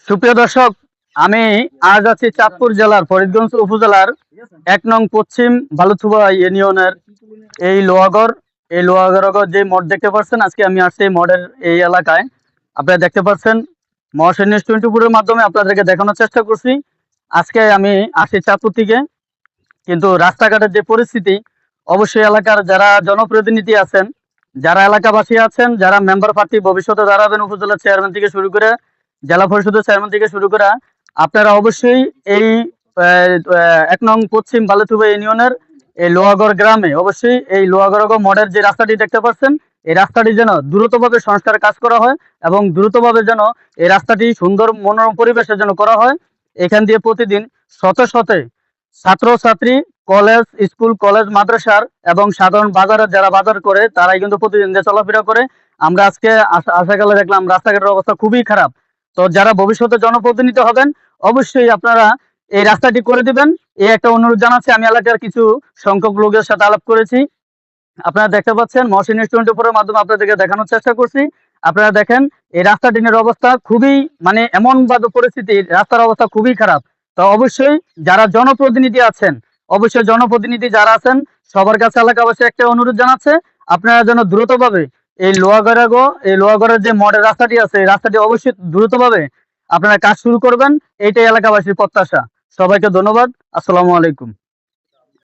সুপ্রিয় দর্শক, আমি আজ আছি চাঁদপুর জেলার ফরিদগঞ্জ উপজেলার ১ নং পশ্চিম বালুথুবা ইউনিয়নের এই লোহাগড় যে মঠ দেখতে পাচ্ছেন। আজকে আমি আসছি মঠের এই এলাকায়। আপনারা দেখতে পাচ্ছেন মহাশয় নিউজ 24-এর মাধ্যমে আপনাদেরকে দেখানোর চেষ্টা করছি। আজকে আমি আসি চাঁদপুর থেকে, কিন্তু রাস্তাঘাটের যে পরিস্থিতি, অবশ্যই এলাকার যারা জনপ্রতিনিধি আছেন, যারা এলাকাবাসী আছেন, যারা মেম্বার প্রার্থী ভবিষ্যতে দাঁড়াবেন, উপজেলা চেয়ারম্যান থেকে শুরু করে জেলা পরিষদের চেয়ারম্যান থেকে শুরু করে, আপনারা অবশ্যই এই ১ নং পশ্চিম বালুথুবা ইউনিয়নের এই লোহাগড় গ্রামে অবশ্যই এই লোহাগড় মডের যে রাস্তাটি দেখতে পাচ্ছেন, এই রাস্তাটি যেন দ্রুতভাবে সংস্কার কাজ করা হয় এবং দ্রুতভাবে যেন এই রাস্তাটি সুন্দর মনোরম পরিবেশের জন্য করা হয়। এখান দিয়ে প্রতিদিন শত ছাত্রছাত্রী, কলেজ, স্কুল, কলেজ, মাদ্রাসার এবং সাধারণ বাজারে যারা বাজার করে তারাই কিন্তু প্রতিদিন চলাফেরা করে। আমরা আজকে আসাকালে দেখলাম রাস্তাঘাটের অবস্থা খুবই খারাপ। তো যারা ভবিষ্যতে জনপ্রতিনিধি হবেন, অবশ্যই আপনারা এই রাস্তাটি করে দিবেন, এই একটা অনুরোধ জানাচ্ছি। আমি এলাকার কিছু সংখ্যক লোকের সাথে আলাপ করেছি। আপনারা দেখতে পাচ্ছেন মহসিন নিউজ 24-এর মাধ্যমে আপনাদেরকে দেখানোর চেষ্টা করছি। আপনারা দেখেন এই রাস্তাটির অবস্থা খুবই, মানে এমন ভাবে পরিস্থিতি, রাস্তার অবস্থা খুবই খারাপ। তো অবশ্যই যারা জনপ্রতিনিধি আছেন, অবশ্যই জনপ্রতিনিধি যারা আছেন, সবার কাছে এলাকাবাসী একটা অনুরোধ জানাচ্ছে, আপনারা যেন দ্রুতভাবে এই লোহাগড়ের যে মডেল রাস্তাটি আছে, এই রাস্তাটি অবশ্যই দ্রুতভাবে আপনারা কাজ শুরু করবেন। এইটাই এলাকাবাসীর প্রত্যাশা। সবাইকে ধন্যবাদ। আসসালামু আলাইকুম।